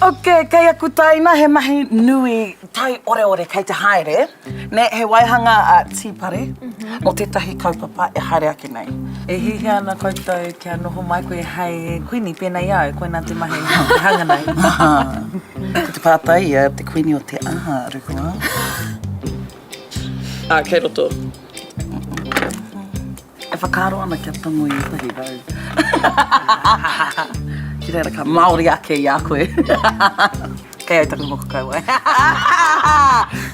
Ok, kei aku taina he mahi nui tai ore ore kei te haere. Ne he waihanga a tīpare, no tētahi kaupapa e haere ake nei. E hihi ana koutou kia noho mai koe hei e kuini pēnei au, koe nā te mahi e hanga nei. Ko te pātai ia, te kuini o te aha, rukua. Kei roto. E whakaro ana kia tango i tahi rau. Ki reira ka Māori ake i a koe. Kei au taku moko kauai.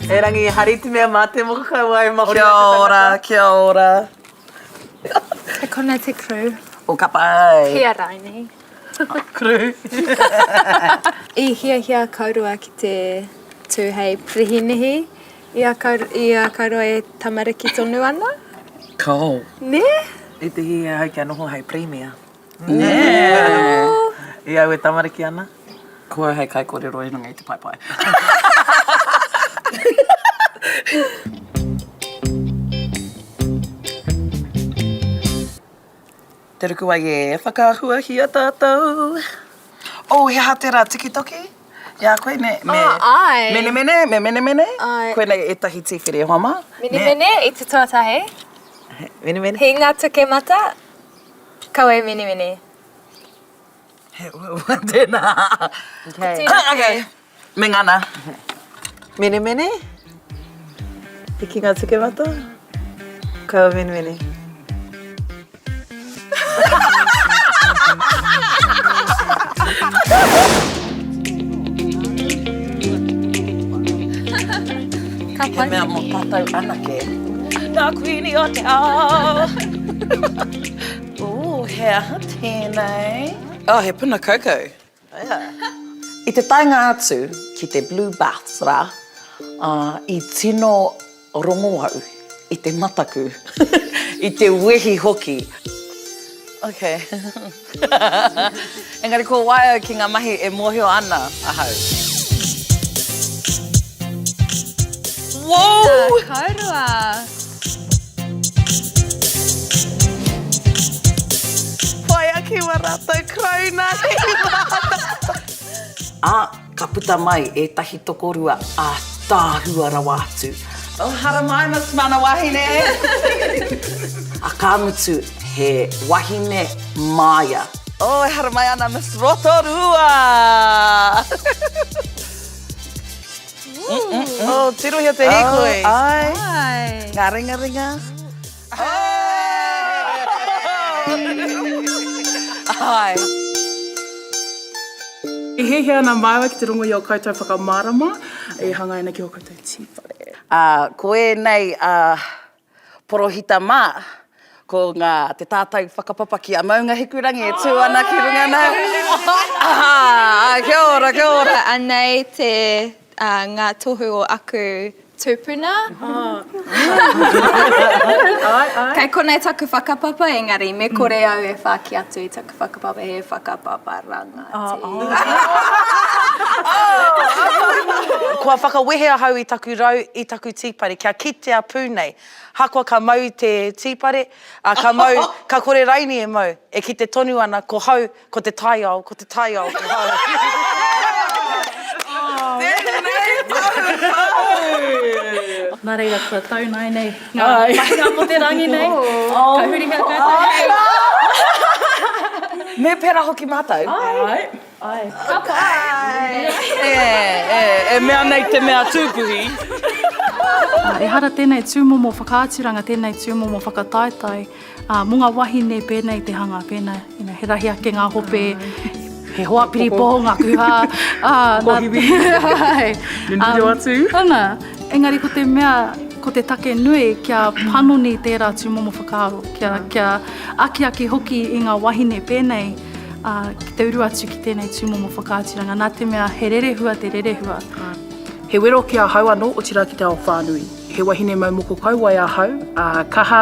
E rangi i hariti mea mā te moko kauai. Kia ora, kia ora. E kona te crew. O ka pai. Kia raini. Crew. I hia kaurua ki te tū hei prihinihi. Ia kaurua e tamariki tonu ana. Ko. Ne? I te hi hau kia noho hei premia. Yeah. I au e tamariki ana. Kua hei kai kōrero e runga i te pai. Te ruku ai e whakahua hia tātou. O, he hatera tikitoki. Ia koe ne... ai. Mene. Ai. Koe nei e tahi tīwhiri e homa. Mene, i te tuatahe. Mene. He ngā tuke mata. Kau e mene. He ua tēnā. Okay. Okay. Me ngana. Mene. Iki ngā tuke mata. Kau mene. Ka He pai. mea mo tātou anake. Nā kuini o te ao. He aha tēnei. Oh, he puna koukou. I te tainga atu ki te Blue Baths rā, i tino rongo au, i te mataku, i te wehi hoki. Okay. Engari ko waia ki ngā mahi e mōhio ana ahau. Wow! Kaurua. Pai aki wa rātou krauna ki rātou. Ka puta mai e tahi tokorua a tāhua rawa atu. Oh, hara mai mas mana wahine. A ka mutu he wahine maia. Oh, e hara mai ana mas rotorua. Oh, tirohia te hikoi. Ai. Ai. Ngā ringa. Ai. I hehe ana maiwa ki te rongo i o koutou whakamārama, e hanga ina ki o koutou tīwhare. Koe nei porohita mā, ko ngā te tātou whakapapa ki a maunga hikurangi e tū ana ki runga nau. Kia ora. Anei te ngā tohu o aku tūpuna. Kei konei taku whakapapa, engari me kore au e whaki atu i taku whakapapa he whakapapa rangati. Kua whakawehea hau i taku rau, i taku tīpare, kia kitea pūnei. Hakoa ka mau te tīpare, ka kore raini e mau, e ki te tonu ana, ko hau, ko te taiao, ko hau. Nā reira, kua taunai nei. Ngā mahinga mo te rangi nei. Ka huri hea koutou. Me pera hoki mātou? Ai. Ka pai! E mea nei te mea tūpuhi. E hara tēnei tūmomo whakaaturanga, tēnei tūmomo whakataetai. Mo ngā wahine pēnei te hanga pēnei. He rahi ake ngā hope, he hoapiri poho ngā kuha. Kohiwi. Nunio atu. Ana, engari ko te mea, ko te take nui kia panoni tērā tūmomo whakaaro. Kia aki hoki i ngā wahine pēnei. Ki te uru atu ki tēnei tūmomo whakaaturanga. Nā te mea he rerehua te rerehua. He wero kia hau anō o tira ki te ao whānui. he wahine mai moko kaua ia hau, kaha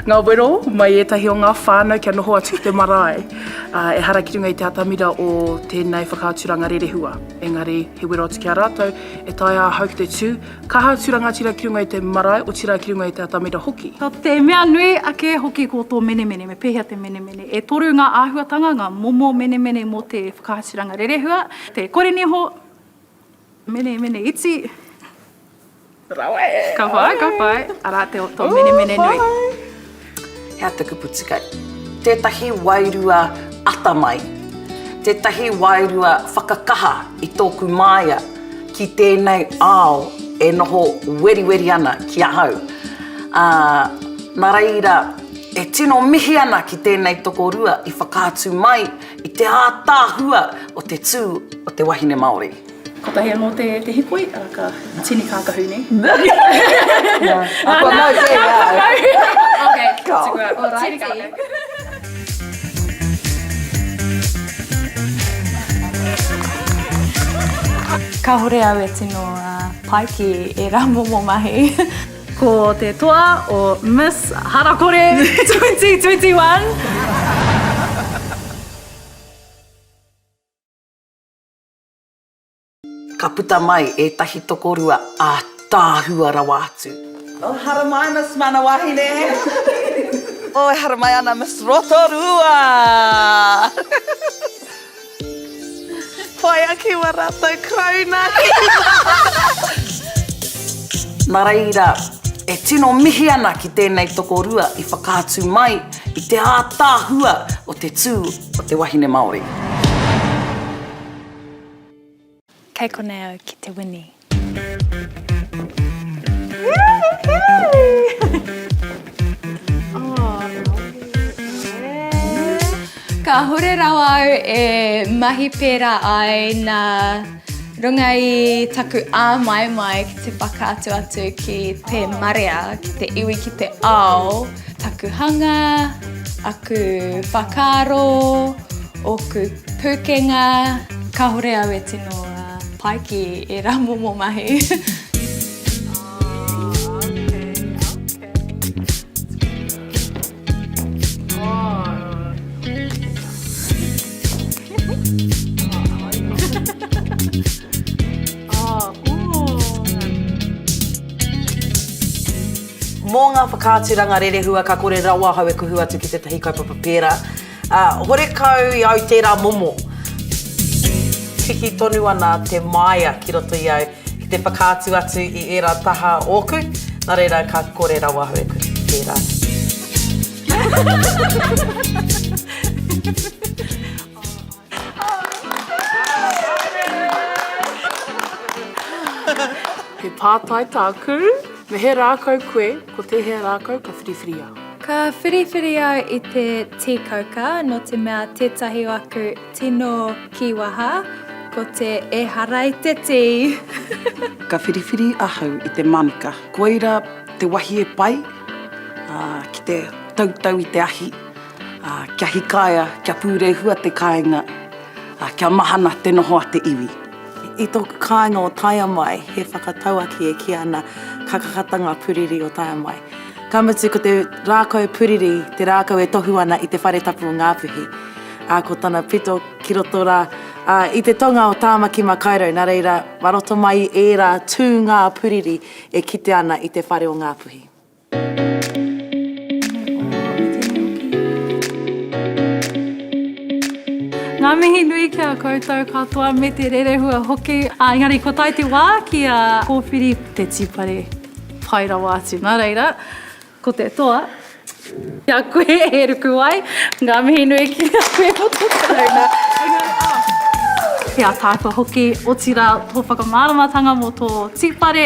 ngā wero mai etahi o ngā whānau kia noho atu te marae. E hara ki runga i te atamira o tēnei whakaaturanga rerehua. Engari, he wero atu ki a rātou, e tai a hau ki te tū, kaha turanga tira ki runga i te marae o tira ki runga i te atamira hoki. Ko te mea nui ake hoki ko tō menemene, me pēhea te menemene. E toru ngā āhuatanga, ngā momo menemene mō te whakaaturanga rerehua. Te koreniho, menemene iti. Rawe! Ka whai. Ara te o tō menemene nui. Hea te kupu tikai. Tētahi wairua atamai. Tētahi wairua whakakaha i tōku māia ki tēnei ao e noho weri ana ki ahau. Nā reira, e tino mihi ana ki tēnei tokorua i whakaatu mai i te ātāhua o te tū o te wahine Māori. Ko tahi anō te hikoi, ara ka tini kākahu ne? Ako mau te Okay, tini kākahu. Ka hore au e tino pai ki e rā momo mahi. Ko te toa o Miss Harakore 2021. Ka puta mai e tahi tokorua a tāhua rawa atu. O hara mai Miss Manawahine. O hara mai ana Miss Rotorua. Pai aki wa rātou krauna. Nā reira, e tino mihi ana ki tēnei tokorua i whakaatu mai i te ātāhua o te tū o te wahine Māori. Kei konei au ki te wini. Ka hore rawa au e mahi pērā ai nā runga i taku āmai ki te whakaatu atu ki te marea, ki te iwi ki te ao, taku hanga, aku whakaro, oku pukenga, ka hore au e tino pai ki e rā momo mahi. Mō ngā whakaaturanga rerehua ka kore rawa hau e kuhu atu ki te tahi kaupapa pērā. Hore kau i au tērā momo. Hiki tonu ana te māia ki roto i au ki te whakaatu atu i ērā taha ōku. Nā reira ka kore rawa hau e kuhu pērā. He pātai tāku, me he rākau koe, ko te he rākau ka whiriwhiri au. Ka whiriwhiri au i te tīkauka no te mea tētahi o aku tino ki waha, ko te e harai te tī. Ka whiriwhiri ahau i te manuka. Koira te wahi e pai, ki te tautau i te ahi, kia hikaya, kia pūrehua te kāinga, kia mahana te noho a te iwi. I tōku kāinga o taia mai, he whakatauaki e ki ana kakakatanga puriri o taia mai. Ka mutu ko te rākau puriri, te rākau e tohu ana i te whare tapu o Ngāpuhi. Ko tana pito ki roto rā, i te tonga o Tāmaki Makaurau, nā reira, waroto mai e rā tū ngā puriri e kite ana i te whare o Ngāpuhi. Ngā mihi nui kia koutou katoa me te rerehua hoki. Engari, ko tai te wā kia kōwhiri te tipare pai rawa atu. Nā reira, ko te toa, kia koe e ruku ai. Ngā mihi nui kia koe o tō tāuna. Kia tākua hoki o tira tō whakamāramatanga mō tō tipare.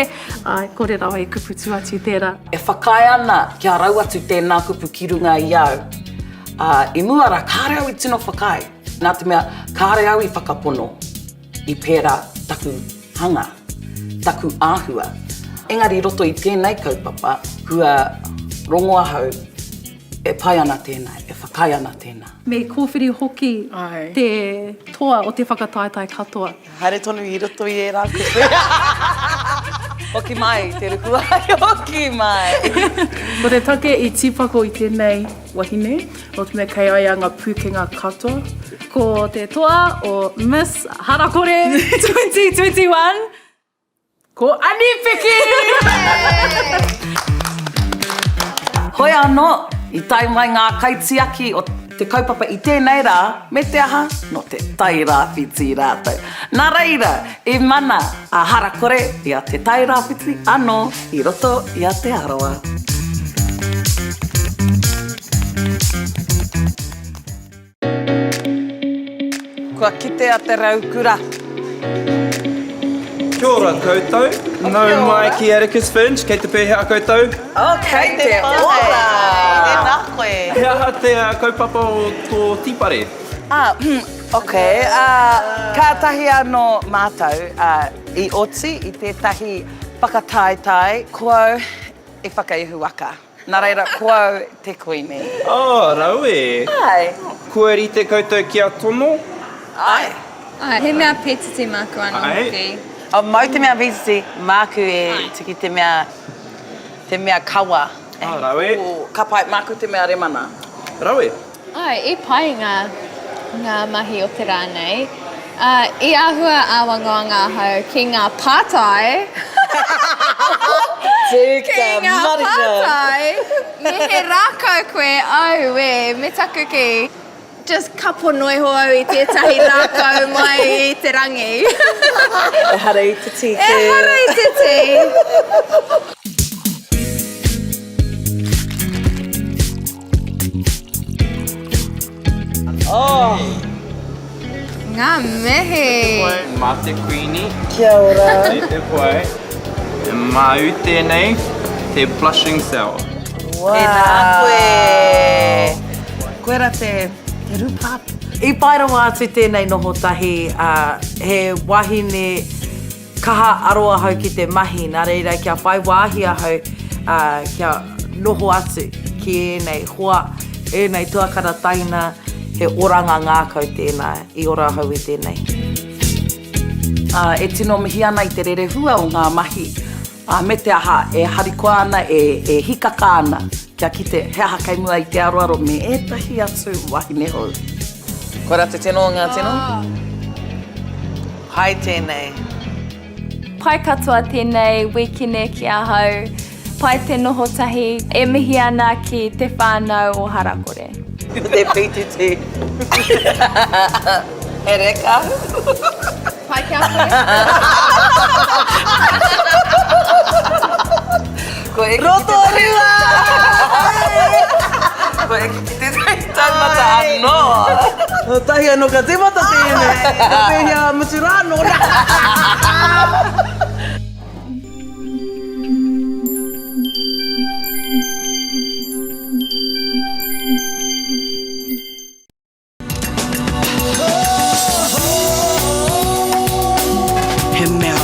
Kore rawa e kuputu atu tērā. E whakai ana kia rau atu tēnā kupu ki runga i au. I muara, kāre au i tino whakai. Nā te mea, kāre au i whakapono i pērā taku hanga, taku āhua. Engari roto i tēnei kaupapa, hua rongoa hau, e pai ana tēnā, e whakai ana tēnā. Me kōwhiri hoki te toa o te whakataetai katoa. Haere tonu i roto i e rā kupu. Hoki mai, te rukua hoki mai. Ko te take I tīpako I tēnei wahine, o te mea kei ai a ngā pūkenga katoa. Ko te toa o Miss Harakore 2021. Ko Ani Piki! Hoi anō, I tai mai ngā kaitiaki o te kaupapa I tēnei rā, me te aha no te tai rāwhiti rātou. Nā reira, I mana a Harakore I a te tai rāwhiti anō I roto I a te aroa. Kua kite a te raukura. Kia ora koutou, nau mai ki Atticus Finch, kei te pēhea koutou. Okay, te ora! Tēnā koe. He aha te kaupapa o tō tīpare. Okay, kātahi anō mātou I oti I tētahi whakataetai, koau I whakaihu waka. Nā reira, koau te koini. Oh, rau e. Ai. Kua rite koutou kia tono. Ai. He mea pētiti māku anō Ai. hoki. O mau te mea visiti, māku e tiki te mea kawa. Rau e. O kapai māku te mea remana. Rau e. Ai, I pai ngā mahi o te rā nei. I āhua āwangoanga hau ki ngā pātai. Ki ngā pātai. Me he rākau koe au e, me taku ki. Just kapo noiho au I tētahi rākau mai I te rangi. E hara I te tī. E hara I te tī. Oh, Ngā mehe. Mā te Queenie, kia ora. nei te poe. E mā u tēnei, te blushing sour. Wow. Tēnā koe. Koe ra te rupap. I pairawa atu tēnei noho tahi, he wahine kaha aroa hau ki te mahi. Nā reira, kia whai wāhi ahau, kia noho atu ki ēnei hoa, ēnei tuakara taina, he oranga ngākau tēnā, I ora hau I tēnei. E tino mihi ana I te rere hua o ngā mahi. Me te aha, e harikoa ana, e hikaka ana, kia kite he aha kaimua I te aroaro me etahi atu wahine hou. Koe ra te tino o ngā tino? Hai tēnei. Pai katoa tēnei, wikine ki a hau. Pai te noho tahi, e mihi ana ki te whānau o Harakore. Te PTT. E reka. Pai kia koe. Koe e roto rua! Koe e te taimata anō. Tahi anō ka te mata tēnei. Ka pēhia Maturano. He mea